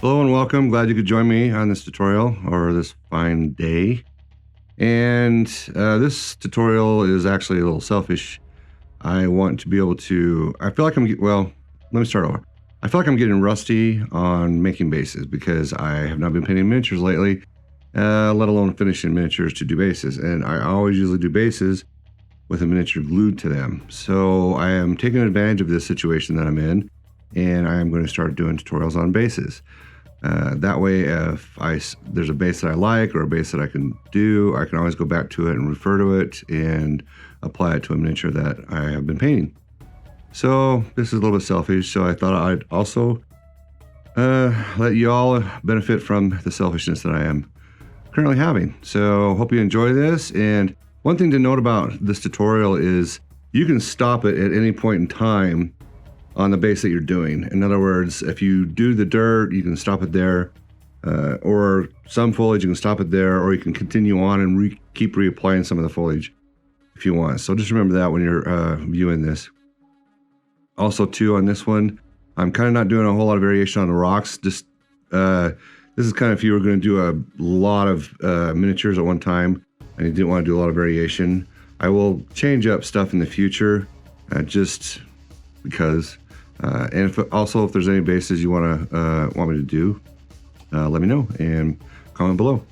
Hello and welcome. Glad you could join me on this tutorial or this fine day. And this tutorial is actually a little selfish. I want to be able to, I feel like let me start over. I feel like I'm getting rusty on making bases because I have not been painting miniatures lately, let alone finishing miniatures to do bases. And I always usually do bases with a miniature glued to them. So I am taking advantage of this situation that I'm in, and I am going to start doing tutorials on bases. That way, if there's a base that I like or a base that I can do, I can always go back to it and refer to it and apply it to a miniature that I have been painting. So this is a little bit selfish, so I thought I'd also let you all benefit from the selfishness that I am currently having. So hope you enjoy this. And one thing to note about this tutorial is you can stop it at any point in time on the base that you're doing. In other words, if you do the dirt, you can stop it there, or some foliage, you can stop it there, or you can continue on and keep reapplying some of the foliage if you want. So just remember that when you're viewing this. Also too, on this one, I'm kind of not doing a whole lot of variation on the rocks. Just this is kind of if you were going to do a lot of miniatures at one time and you didn't want to do a lot of variation. I will change up stuff in the future, just because. And if there's any bases you want me to do, let me know and comment below.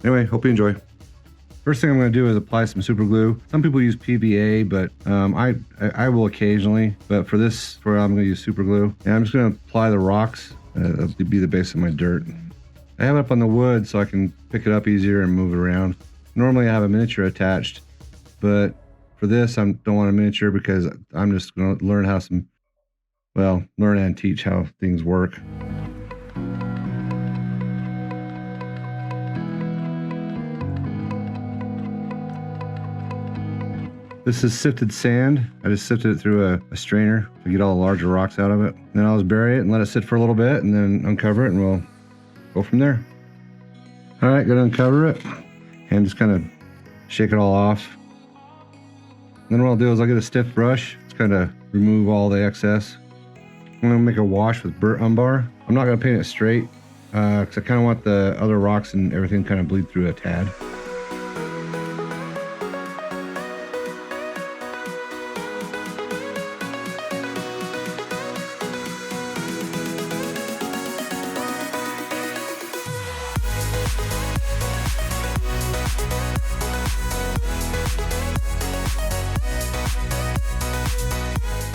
Anyway, hope you enjoy. First thing I'm going to do is apply some super glue. Some people use PVA, but I will occasionally. But I'm going to use super glue. And I'm just going to apply the rocks to be the base of my dirt. I have it up on the wood so I can pick it up easier and move it around. Normally I have a miniature attached, but for this I don't want a miniature because I'm just going to learn learn and teach how things work. This is sifted sand. I just sifted it through a strainer to get all the larger rocks out of it. Then I'll just bury it and let it sit for a little bit and then uncover it and we'll go from there. All right, gonna uncover it and just kind of shake it all off. Then what I'll do is I'll get a stiff brush, just kind of remove all the excess. I'm gonna make a wash with burnt umbar. I'm not gonna paint it straight because I kind of want the other rocks and everything kind of bleed through a tad.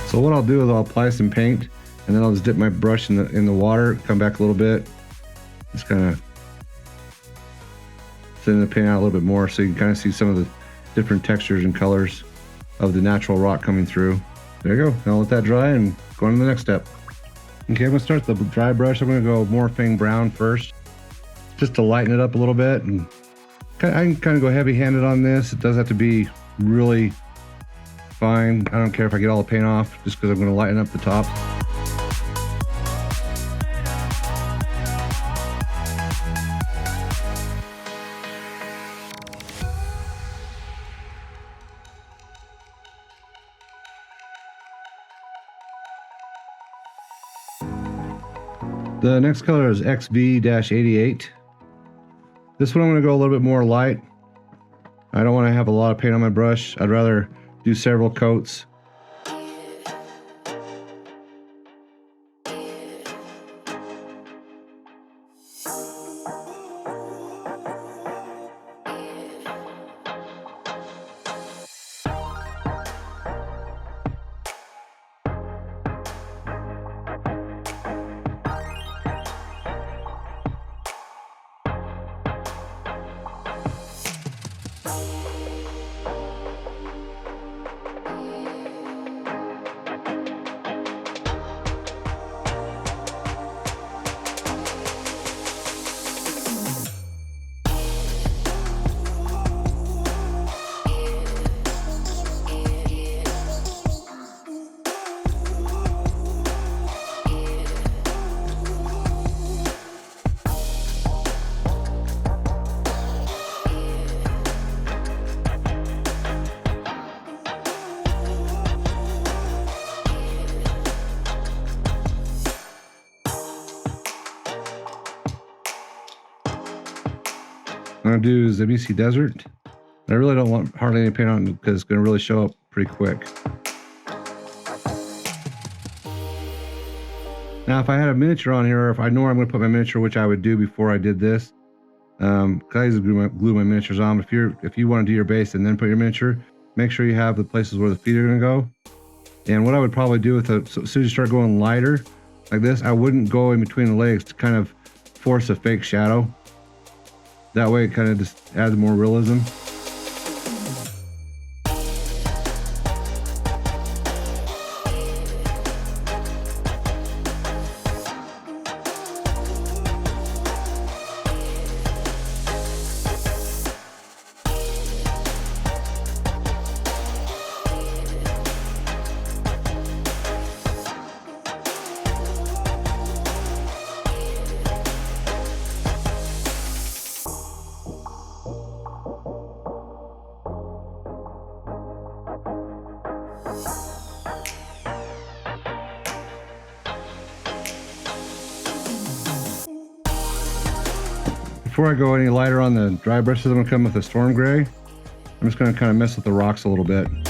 So what I'll do is I'll apply some paint and then I'll just dip my brush in the water, come back a little bit, just kind of thin the paint out a little bit more so you can kind of see some of the different textures and colors of the natural rock coming through. There you go. Now let that dry and go on to the next step. Okay, I'm gonna start the dry brush. I'm gonna go Morphing Brown first, just to lighten it up a little bit. And I can kind of go heavy-handed on this. It does have to be really fine. I don't care if I get all the paint off, just because I'm going to lighten up the top. The next color is XV-88. This one I'm going to go a little bit more light. I don't want to have a lot of paint on my brush. I'd rather do several coats. I'm gonna do is WC Desert. I really don't want hardly any paint on it because it's gonna really show up pretty quick. Now, if I had a miniature on here, or if I know where I'm gonna put my miniature, which I would do before I did this, cause I usually glue my miniatures on. If you want to do your base and then put your miniature, make sure you have the places where the feet are gonna go. And what I would probably do with it, so as soon as you start going lighter like this, I wouldn't go in between the legs to kind of force a fake shadow. That way it kind of just adds more realism. Before I go any lighter on the dry brushes, I'm going to come with a storm gray. I'm just going to kind of mess with the rocks a little bit. I'm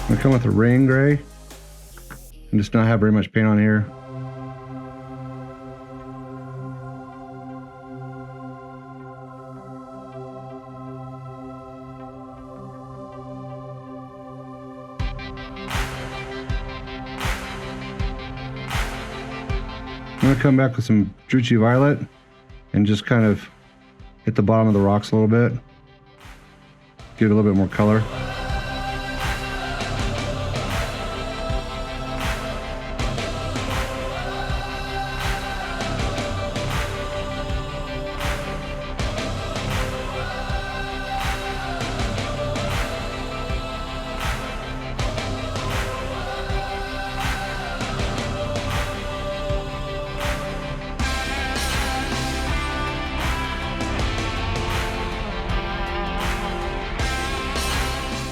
going to come with a rain gray and just not have very much paint on here. I'm gonna come back with some Drybrushing Violet and just kind of hit the bottom of the rocks a little bit. Give it a little bit more color.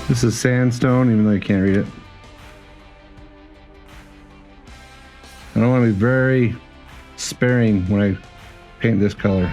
This is sandstone, even though you can't read it. And I want to be very sparing when I paint this color.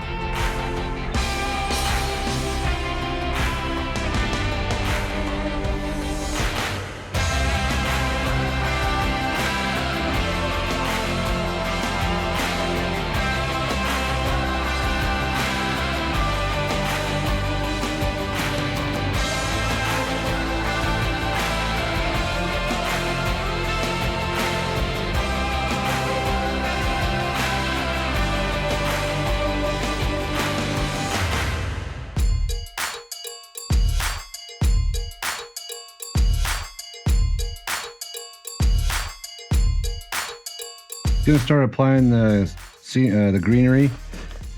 Gonna start applying the greenery.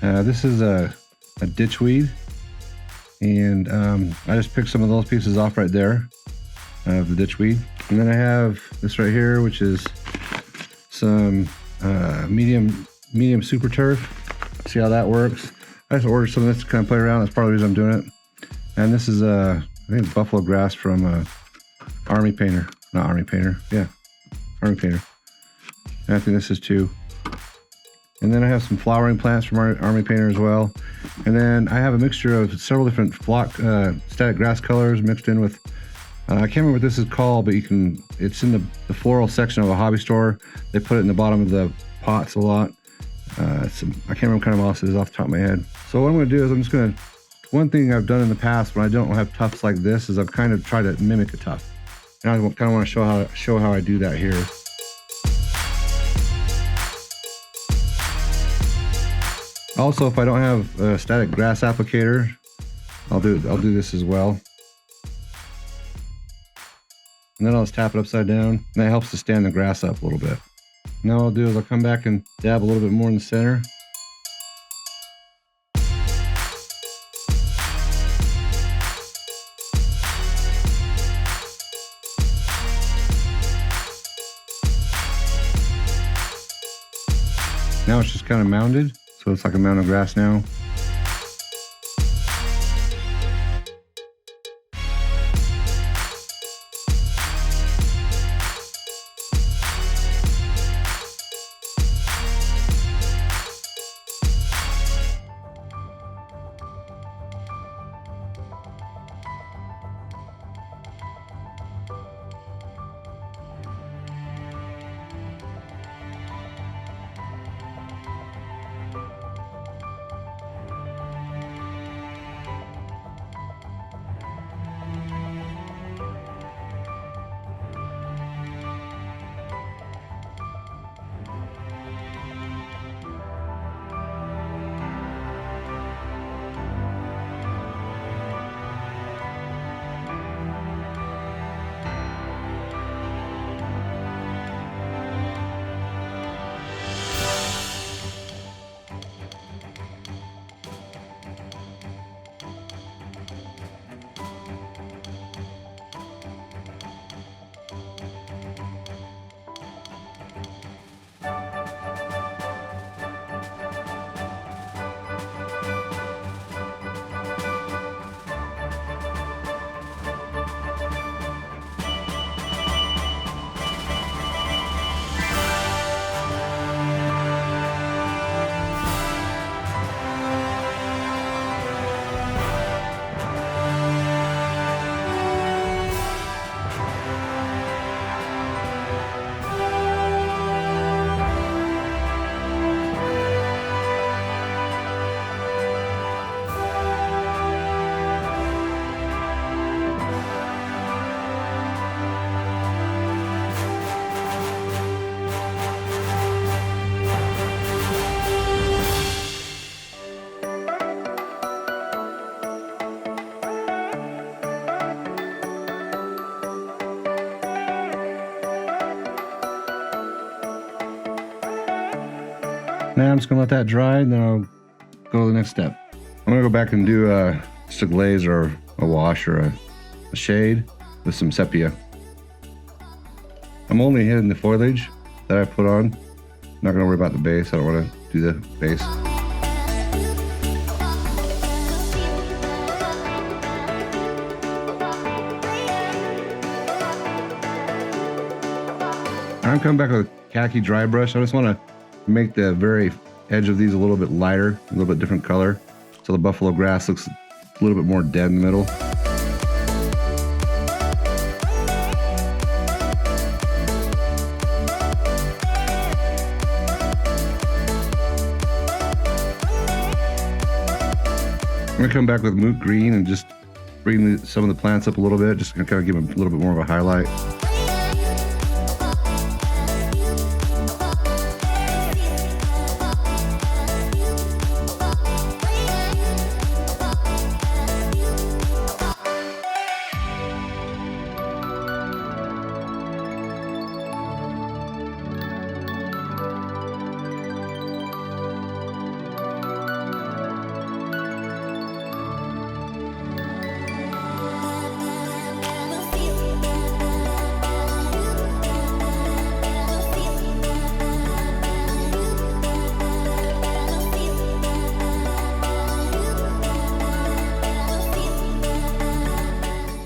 This is a ditchweed, and I just picked some of those pieces off right there of the ditchweed. And then I have this right here, which is some medium super turf. See how that works? I just ordered some of this to kind of play around. That's part of the reason I'm doing it. And this is I think buffalo grass from Army Painter, not Army Painter. Yeah, Army Painter. And I think this is too. And then I have some flowering plants from Army Painter as well. And then I have a mixture of several different static grass colors mixed in with, I can't remember what this is called, but it's in the floral section of a hobby store. They put it in the bottom of the pots a lot. I can't remember what kind of moss it is off the top of my head. So what I'm gonna do is one thing I've done in the past when I don't have tufts like this is I've kind of tried to mimic a tuft. And I kind of want to show how I do that here. Also, if I don't have a static grass applicator, I'll do this as well. And then I'll just tap it upside down, and that helps to stand the grass up a little bit. Now what I'll do is I'll come back and dab a little bit more in the center. Now it's just kind of mounded. So it's like a mound of grass now. Now I'm just gonna let that dry, and then I'll go to the next step. I'm gonna go back and do just a glaze or a wash or a shade with some sepia. I'm only hitting the foliage that I put on. I'm not gonna worry about the base. I don't want to do the base. I'm coming back with a khaki dry brush. I just want to make the very edge of these a little bit lighter, a little bit different color, so the buffalo grass looks a little bit more dead in the middle. I'm gonna come back with moot green and just bring some of the plants up a little bit, just gonna kind of give them a little bit more of a highlight.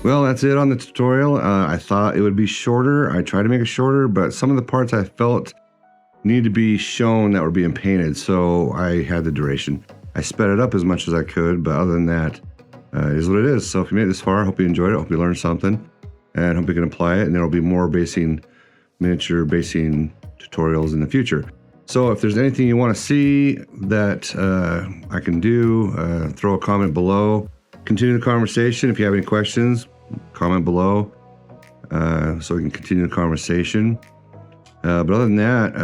Well, that's it on the tutorial. I thought it would be shorter. I tried to make it shorter, but some of the parts I felt needed to be shown that were being painted, so I had the duration. I sped it up as much as I could, but other than that, it is what it is. So if you made it this far, I hope you enjoyed it. I hope you learned something, and hope you can apply it, and there will be more miniature basing tutorials in the future. So if there's anything you want to see that I can do, throw a comment below. Continue the conversation. If you have any questions, comment below so we can continue the conversation. But other than that,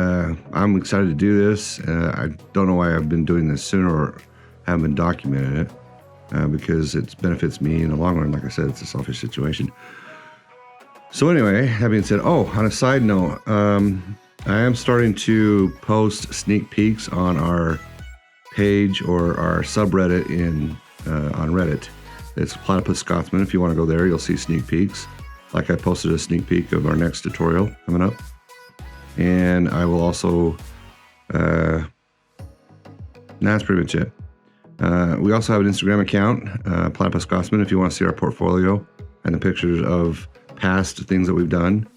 I'm excited to do this. I don't know why I've been doing this sooner or haven't been documenting it because it benefits me in the long run. Like I said, it's a selfish situation. So anyway, that being said, on a side note, I am starting to post sneak peeks on our page or our subreddit on Reddit. It's Platypus Scotsman. If you want to go there, you'll see sneak peeks. Like I posted a sneak peek of our next tutorial coming up. And I will also, that's pretty much it. We also have an Instagram account, Platypus Scotsman, if you want to see our portfolio and the pictures of past things that we've done.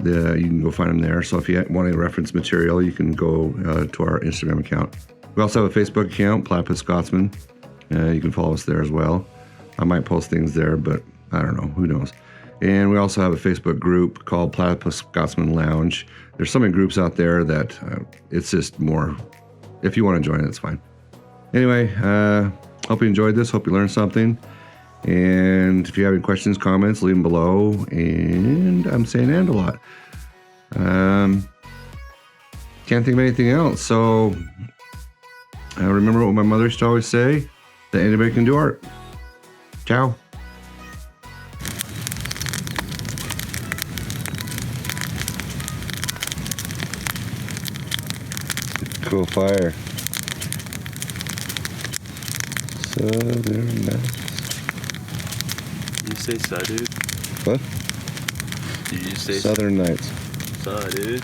You can go find them there. So if you want any reference material, you can go to our Instagram account. We also have a Facebook account, Platypus Scotsman. You can follow us there as well. I might post things there, but I don't know. Who knows? And we also have a Facebook group called Platypus Scotsman Lounge. There's so many groups out there that it's just more. If you want to join it, it's fine. Anyway, hope you enjoyed this. Hope you learned something. And if you have any questions, comments, leave them below. And I'm saying and a lot. Can't think of anything else. So I remember what my mother used to always say, that anybody can do art. Ciao. Cool fire. Southern Nights. Did you say so, dude? What? Did you say Southern Nights. so, dude?